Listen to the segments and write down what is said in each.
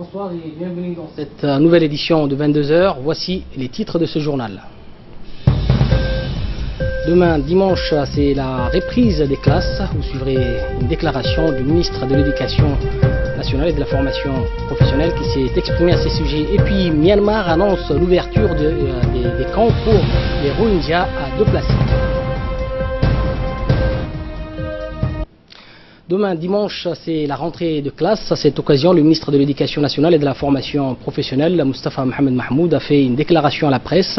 Bonsoir et bienvenue dans cette nouvelle édition de 22h. Voici les titres de ce journal. Demain, dimanche, c'est la reprise des classes. Vous suivrez une déclaration du ministre de l'Éducation nationale et de la formation professionnelle qui s'est exprimé à ces sujets. Et puis, Myanmar annonce l'ouverture des camps pour les Rohingyas à deux places. Demain, dimanche, c'est la rentrée de classe. À cette occasion, le ministre de l'Éducation nationale et de la formation professionnelle, Moustapha Mohamed Mahmoud, a fait une déclaration à la presse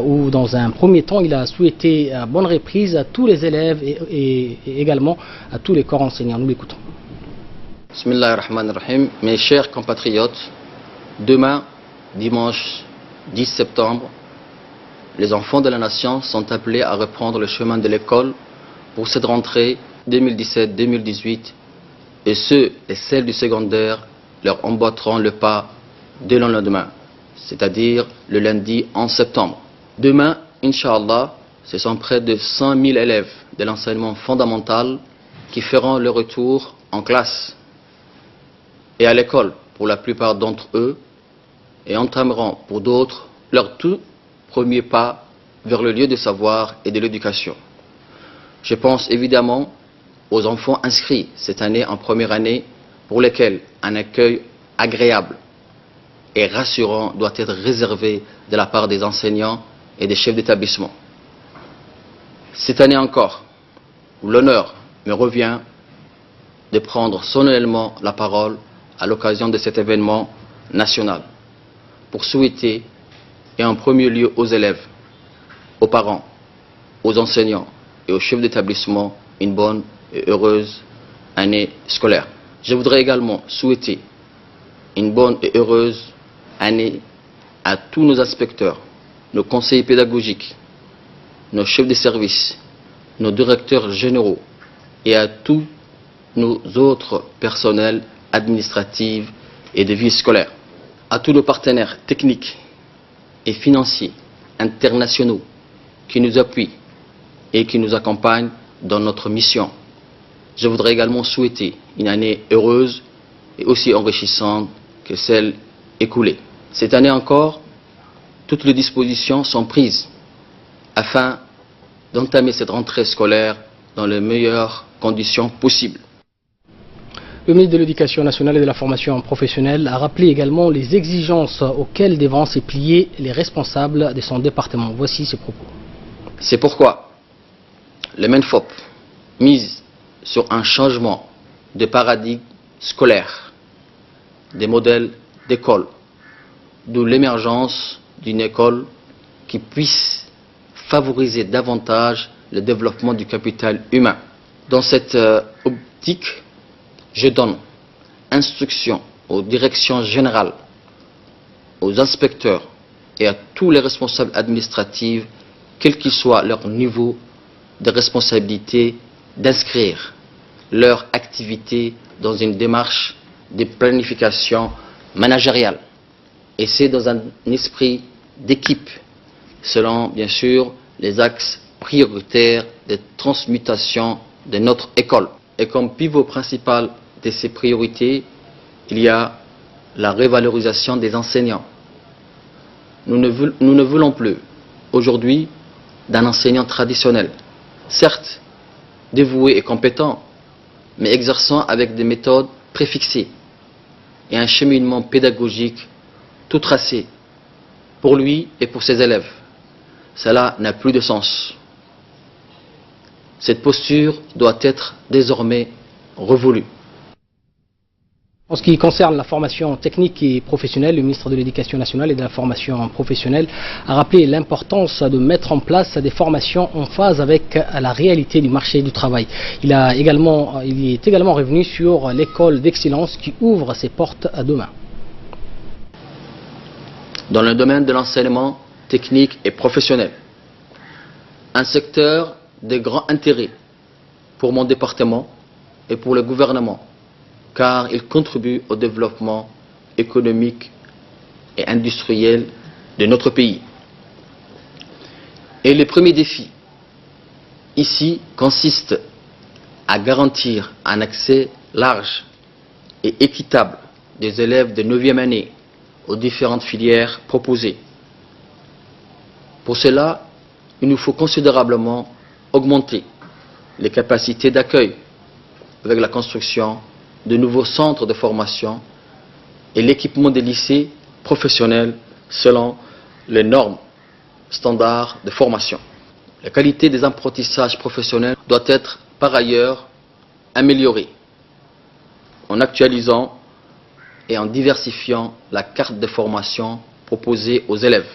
où, dans un premier temps, il a souhaité bonne reprise à tous les élèves et également à tous les corps enseignants. Nous l'écoutons. Bismillahirrahmanirrahim. Mes chers compatriotes, demain, dimanche 10 septembre, les enfants de la nation sont appelés à reprendre le chemin de l'école pour cette rentrée 2017-2018 et ceux et celles du secondaire leur emboîteront le pas dès le lendemain, c'est-à-dire le lundi 11 septembre. Demain, Inch'Allah, ce sont près de 100 000 élèves de l'enseignement fondamental qui feront le retour en classe et à l'école pour la plupart d'entre eux et entameront pour d'autres leur tout premier pas vers le lieu de savoir et de l'éducation. Je pense évidemment aux enfants inscrits cette année en première année pour lesquels un accueil agréable et rassurant doit être réservé de la part des enseignants et des chefs d'établissement. Cette année encore, l'honneur me revient de prendre solennellement la parole à l'occasion de cet événement national pour souhaiter, et en premier lieu aux élèves, aux parents, aux enseignants et aux chefs d'établissement, une bonne et heureuse année scolaire. Je voudrais également souhaiter une bonne et heureuse année à tous nos inspecteurs, nos conseillers pédagogiques, nos chefs de service, nos directeurs généraux et à tous nos autres personnels administratifs et de vie scolaire, à tous nos partenaires techniques et financiers internationaux qui nous appuient et qui nous accompagnent dans notre mission. Je voudrais également souhaiter une année heureuse et aussi enrichissante que celle écoulée. Cette année encore, toutes les dispositions sont prises afin d'entamer cette rentrée scolaire dans les meilleures conditions possibles. Le ministre de l'Éducation nationale et de la formation professionnelle a rappelé également les exigences auxquelles devront se plier les responsables de son département. Voici ses propos. C'est pourquoi le MENFOP mise sur un changement de paradigme scolaire, des modèles d'école, d'où l'émergence d'une école qui puisse favoriser davantage le développement du capital humain. Dans cette optique, je donne instruction aux directions générales, aux inspecteurs et à tous les responsables administratifs, quel qu'il soit leur niveau de responsabilité, d'inscrire leur activité dans une démarche de planification managériale. Et c'est dans un esprit d'équipe, selon bien sûr les axes prioritaires de transmutation de notre école. Et comme pivot principal de ces priorités, il y a la révalorisation des enseignants. Nous ne voulons plus aujourd'hui d'un enseignant traditionnel, certes dévoué et compétent, mais exerçant avec des méthodes préfixées et un cheminement pédagogique tout tracé pour lui et pour ses élèves. Cela n'a plus de sens. Cette posture doit être désormais révolue. En ce qui concerne la formation technique et professionnelle, le ministre de l'Éducation nationale et de la formation professionnelle a rappelé l'importance de mettre en place des formations en phase avec la réalité du marché du travail. Il est également revenu sur l'école d'excellence qui ouvre ses portes à demain. Dans le domaine de l'enseignement technique et professionnel, un secteur de grand intérêt pour mon département et pour le gouvernement, car il contribue au développement économique et industriel de notre pays. Et le premier défi ici consiste à garantir un accès large et équitable des élèves de 9e année aux différentes filières proposées. Pour cela, il nous faut considérablement augmenter les capacités d'accueil avec la construction de nouveaux centres de formation et l'équipement des lycées professionnels selon les normes standards de formation. La qualité des apprentissages professionnels doit être par ailleurs améliorée en actualisant et en diversifiant la carte de formation proposée aux élèves.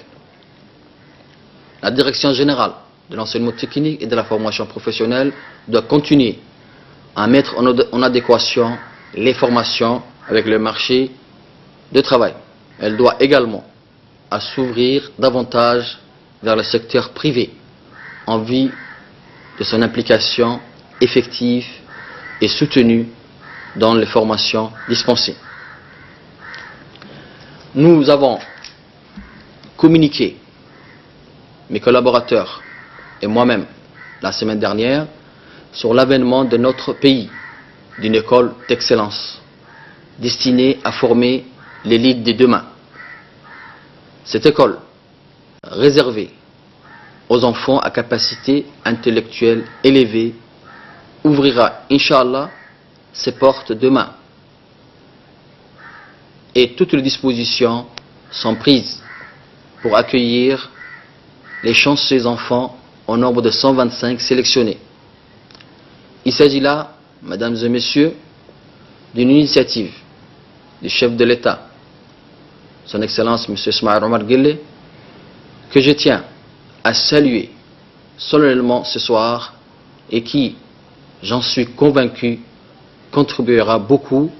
La Direction générale de l'enseignement technique et de la formation professionnelle doit continuer à mettre en adéquation les formations avec le marché de travail. Elle doit également s'ouvrir davantage vers le secteur privé en vue de son implication effective et soutenue dans les formations dispensées. Nous avons communiqué, mes collaborateurs et moi-même, la semaine dernière, sur l'avènement de notre pays d'une école d'excellence destinée à former l'élite de demain. Cette école, réservée aux enfants à capacité intellectuelle élevée, ouvrira, Inch'Allah, ses portes demain. Et toutes les dispositions sont prises pour accueillir les chanceux enfants au nombre de 125 sélectionnés. Il s'agit là, mesdames et messieurs, d'une initiative du chef de l'État, son Excellence M. Ismaïl Omar Guelleh, que je tiens à saluer solennellement ce soir et qui, j'en suis convaincu, contribuera beaucoup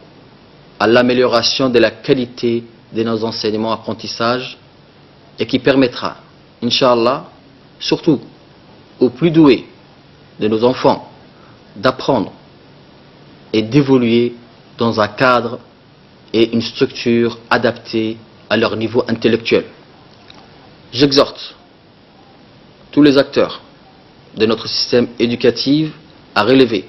à l'amélioration de la qualité de nos enseignements apprentissages et qui permettra, Inch'Allah, surtout aux plus doués de nos enfants, d'apprendre et d'évoluer dans un cadre et une structure adaptée à leur niveau intellectuel. J'exhorte tous les acteurs de notre système éducatif à relever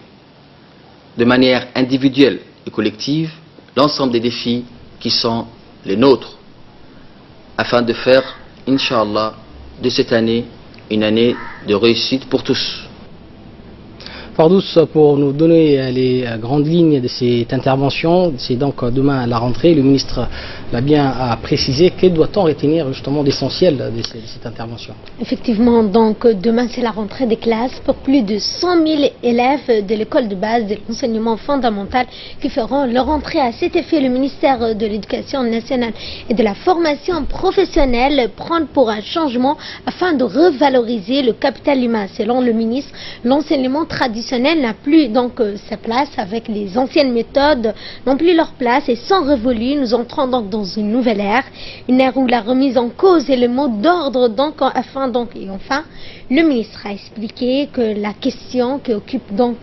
de manière individuelle et collective l'ensemble des défis qui sont les nôtres afin de faire, Inch'Allah, de cette année une année de réussite pour tous. Fardous, pour nous donner les grandes lignes de cette intervention, c'est donc demain à la rentrée, le ministre l'a bien précisé, que doit-on retenir justement d'essentiel de cette intervention? Effectivement, donc demain c'est la rentrée des classes pour plus de 100 000 élèves de l'école de base de l'enseignement fondamental qui feront leur entrée. À cet effet, le ministère de l'Éducation nationale et de la formation professionnelle prend pour un changement afin de revaloriser le capital humain. Selon le ministre, l'enseignement traditionnel n'a plus donc sa place, avec les anciennes méthodes n'ont plus leur place et sont révolues. Nous entrons donc dans une nouvelle ère, une ère où la remise en cause est le mot d'ordre. Donc enfin le ministre a expliqué que la question qui occupe donc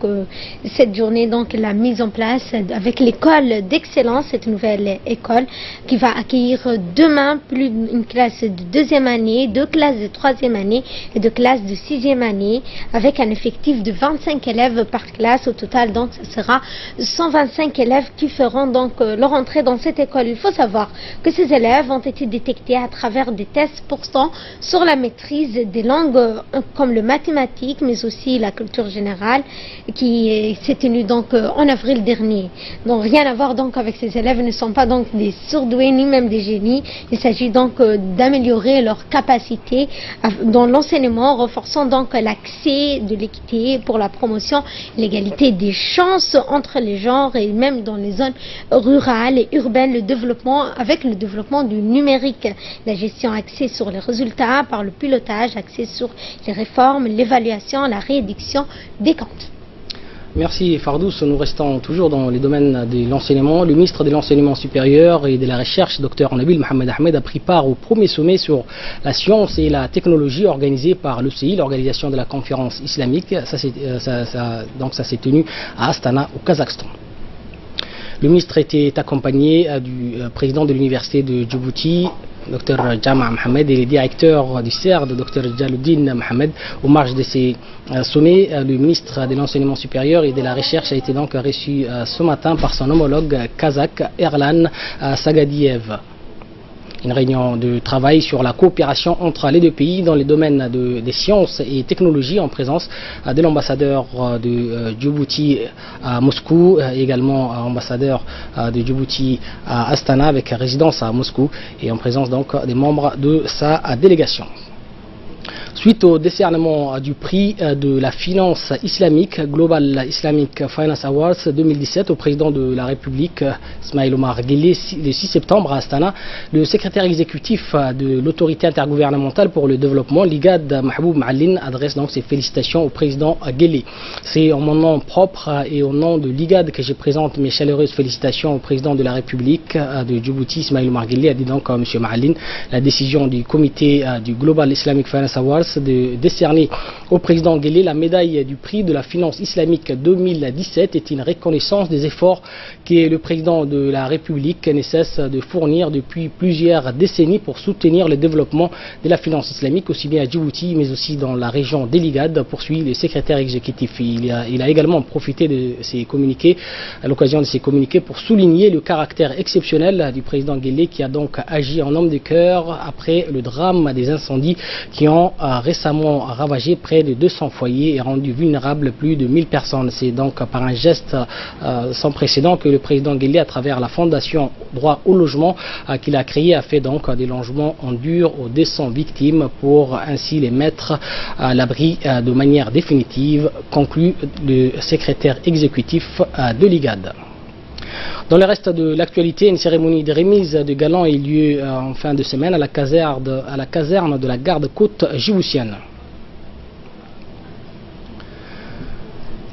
cette journée, donc la mise en place avec l'école d'excellence, cette nouvelle école qui va accueillir demain plus une classe de deuxième année, 2 classes de troisième année et 2 classes de sixième année, avec un effectif de 25 élèves par classe. Au total, donc, ce sera 125 élèves qui feront donc leur entrée dans cette école. Il faut savoir que ces élèves ont été détectés à travers des tests portant sur la maîtrise des langues comme le mathématique, mais aussi la culture générale, qui s'est tenue donc en avril dernier. Donc rien à voir donc avec ces élèves, ils ne sont pas donc des surdoués ni même des génies. Il s'agit donc d'améliorer leur capacité dans l'enseignement, renforçant donc l'accès de l'équité pour la promotion, l'égalité des chances entre les genres et même dans les zones rurales et urbaines, le développement avec le développement du numérique, la gestion axée sur les résultats par le pilotage axé sur les réformes, l'évaluation, la réédition des comptes. Merci Fardous. Nous restons toujours dans les domaines de l'enseignement. Le ministre de l'Enseignement supérieur et de la Recherche, Dr Nabil Mohamed Ahmed, a pris part au premier sommet sur la science et la technologie organisé par l'OCI, l'Organisation de la Conférence islamique. Ça s'est tenu à Astana, au Kazakhstan. Le ministre était accompagné du président de l'université de Djibouti, Dr Jama Mohamed, et les directeurs du CERD, Dr Jalouddin Mohamed. Au marge de ces sommets, le ministre de l'Enseignement supérieur et de la Recherche a été donc reçu ce matin par son homologue kazakh Erlan Sagadiev. Une réunion de travail sur la coopération entre les deux pays dans les domaines des sciences et technologies en présence de l'ambassadeur de Djibouti à Moscou, également ambassadeur de Djibouti à Astana avec résidence à Moscou, et en présence donc des membres de sa délégation. Suite au décernement du prix de la finance islamique, Global Islamic Finance Awards 2017 au président de la République, Ismail Omar Guelleh, le 6 septembre à Astana, le secrétaire exécutif de l'autorité intergouvernementale pour le développement, l'IGAD, Mahboub Maalin, adresse donc ses félicitations au président Guelleh. C'est en mon nom propre et au nom de l'IGAD que je présente mes chaleureuses félicitations au président de la République de Djibouti, Ismail Omar Guelleh, a dit donc M. Maalin. La décision du comité du Global Islamic Finance Awards de décerner au président Guelleh la médaille du prix de la finance islamique 2017 est une reconnaissance des efforts que le président de la République ne cesse de fournir depuis plusieurs décennies pour soutenir le développement de la finance islamique aussi bien à Djibouti mais aussi dans la région d'Eligad, poursuit le secrétaire exécutif. Il a également profité de ces communiqués, à l'occasion de ces communiqués, pour souligner le caractère exceptionnel du président Guelleh qui a donc agi en homme de cœur après le drame des incendies qui ont récemment ravagé près de 200 foyers et rendu vulnérables plus de 1000 personnes. C'est donc par un geste sans précédent que le président Guelleh, à travers la fondation Droit au logement qu'il a créé, a fait donc des logements en dur aux 200 victimes pour ainsi les mettre à l'abri de manière définitive, conclut le secrétaire exécutif de l'IGAD. Dans le reste de l'actualité, une cérémonie de remise de galons a eu lieu en fin de semaine à la caserne de la garde-côte djiboutienne.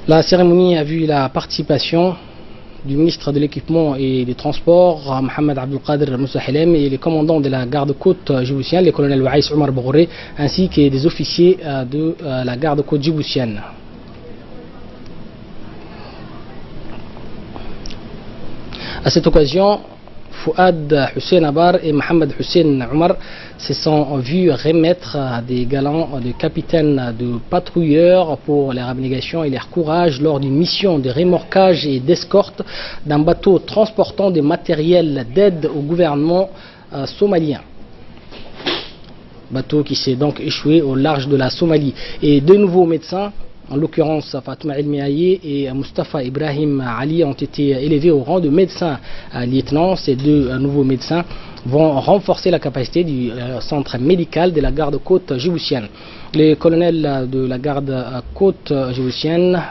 La cérémonie a vu la participation du ministre de l'équipement et des transports, Mohamed Abdelkader Moussa Helem, et les commandants de la garde-côte djiboutienne, les colonels Waïs Omar Bogouré, ainsi que des officiers de la garde-côte djiboutienne. À cette occasion, Fouad Hussein Abar et Mohamed Hussein Omar se sont vus remettre des galons de capitaine de patrouilleurs pour leur abnégation et leur courage lors d'une mission de remorquage et d'escorte d'un bateau transportant des matériels d'aide au gouvernement somalien. Bateau qui s'est donc échoué au large de la Somalie. Et deux nouveaux médecins, en l'occurrence Fatouma El Miaye et Mustafa Ibrahim Ali, ont été élevés au rang de médecins lieutenants. Ces deux nouveaux médecins vont renforcer la capacité du centre médical de la garde-côte djiboutienne. Le colonel de la garde-côte djiboutienne,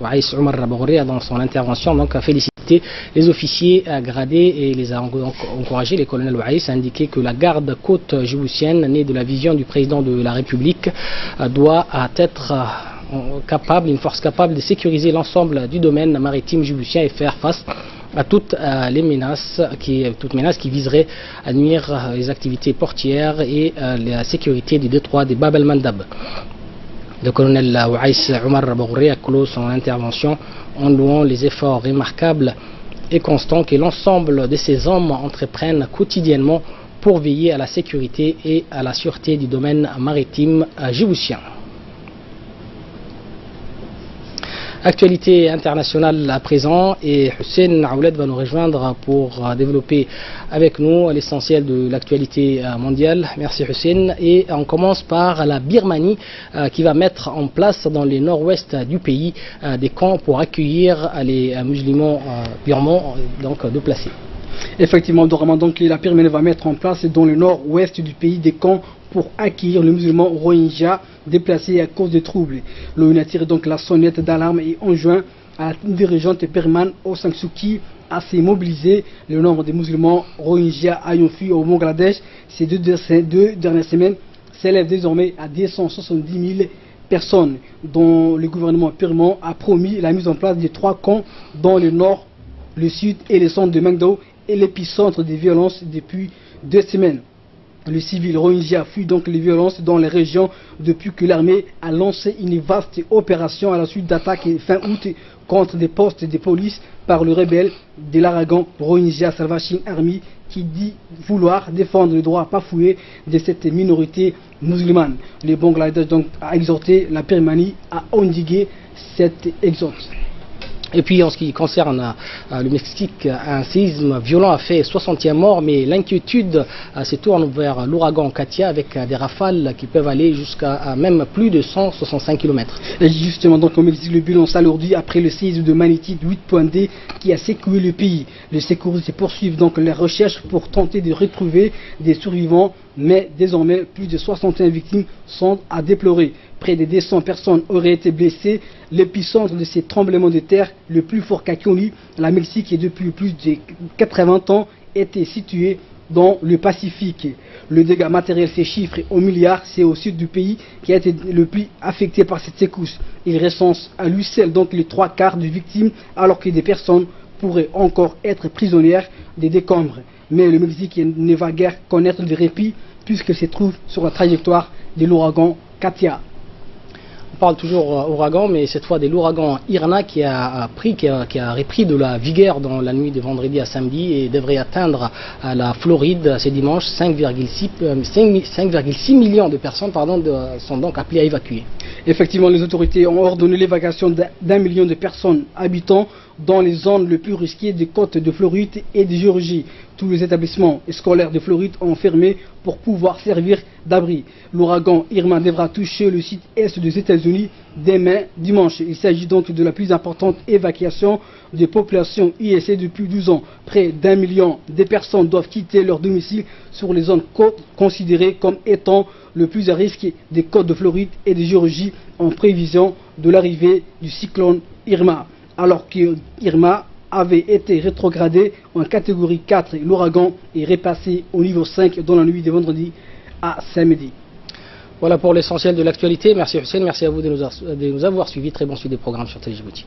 Waïs Omar Bogouré, dans son intervention donc a félicité les officiers gradés et les a encouragés. Les colonels Waïs a indiqué que la garde-côte djiboutienne, née de la vision du président de la République, doit être une force capable de sécuriser l'ensemble du domaine maritime djiboutien et faire face à toutes les menaces qui viseraient à nuire les activités portières et la sécurité du détroit des Bab el-Mandab. Le colonel Waïs Omar Bogouré a clos son intervention en louant les efforts remarquables et constants que l'ensemble de ces hommes entreprennent quotidiennement pour veiller à la sécurité et à la sûreté du domaine maritime djiboutien. Actualité internationale à présent, et Hussein Aoulet va nous rejoindre pour développer avec nous l'essentiel de l'actualité mondiale. Merci Hussein. Et on commence par la Birmanie qui va mettre en place dans le nord-ouest du pays des camps pour accueillir les musulmans birmans donc déplacés. Effectivement, donc la Birmanie va mettre en place dans le nord-ouest du pays des camps pour accueillir les musulmans Rohingyas déplacés à cause des troubles. L'ONU a tiré donc la sonnette d'alarme et enjoint à la dirigeante birmane Aung San Suu Kyi à se mobiliser. Le nombre de musulmans Rohingyas ayant fui au Bangladesh ces deux dernières semaines s'élève désormais à 270 000 personnes, dont le gouvernement birman a promis la mise en place de 3 camps dans le nord, le sud et le centre de Mengdo et l'épicentre des violences depuis 2 semaines. Le civil Rohingya fuit donc les violences dans les régions depuis que l'armée a lancé une vaste opération à la suite d'attaques fin août contre des postes de police par le rebelle de l'Aragon Rohingya Salvation Army qui dit vouloir défendre le droit bafoué de cette minorité musulmane. Le Bangladesh donc a exhorté la Birmanie à endiguer cet exode. Et puis en ce qui concerne le Mexique, un séisme violent a fait 61 morts, mais l'inquiétude se tourne vers l'ouragan Katia avec des rafales qui peuvent aller jusqu'à même plus de 165 km. Et justement, donc au Mexique, le bilan s'alourdit après le séisme de magnitude 8.2 qui a secoué le pays. Les secouristes poursuivent donc les recherches pour tenter de retrouver des survivants, mais désormais plus de 61 victimes sont à déplorer. Près de 200 personnes auraient été blessées. L'épicentre de ces tremblements de terre, le plus fort qu'a connu la Mexique et depuis plus de 80 ans, était situé dans le Pacifique. Le dégât matériel s'échiffre au milliard. C'est au sud du pays qui a été le plus affecté par cette secousse. Il recense à lui seul donc les 3/4 de victimes, alors que des personnes pourraient encore être prisonnières des décombres. Mais le Mexique ne va guère connaître de répit puisqu'il se trouve sur la trajectoire de l'ouragan Katia. On parle toujours ouragan, mais cette fois de l'ouragan Irma qui a repris de la vigueur dans la nuit de vendredi à samedi et devrait atteindre la Floride ce dimanche. 5,6 millions de personnes sont donc appelées à évacuer. Effectivement, les autorités ont ordonné l'évacuation d'1 million de personnes habitant dans les zones les plus risquées des côtes de Floride et de Géorgie. Tous les établissements scolaires de Floride ont fermé pour pouvoir servir d'abri. L'ouragan Irma devra toucher le sud est des États-Unis demain dimanche. Il s'agit donc de la plus importante évacuation de population USA depuis 12 ans. Près d'1 million de personnes doivent quitter leur domicile sur les zones considérées comme étant le plus à risque des côtes de Floride et de Géorgie en prévision de l'arrivée du cyclone Irma. Alors que Irma avait été rétrogradé en catégorie 4, l'ouragan est repassé au niveau 5 dans la nuit de vendredi à samedi. Voilà pour l'essentiel de l'actualité. Merci Hussein, merci à vous de nous avoir suivis. Très bon suivi des programmes sur Télé Djibouti.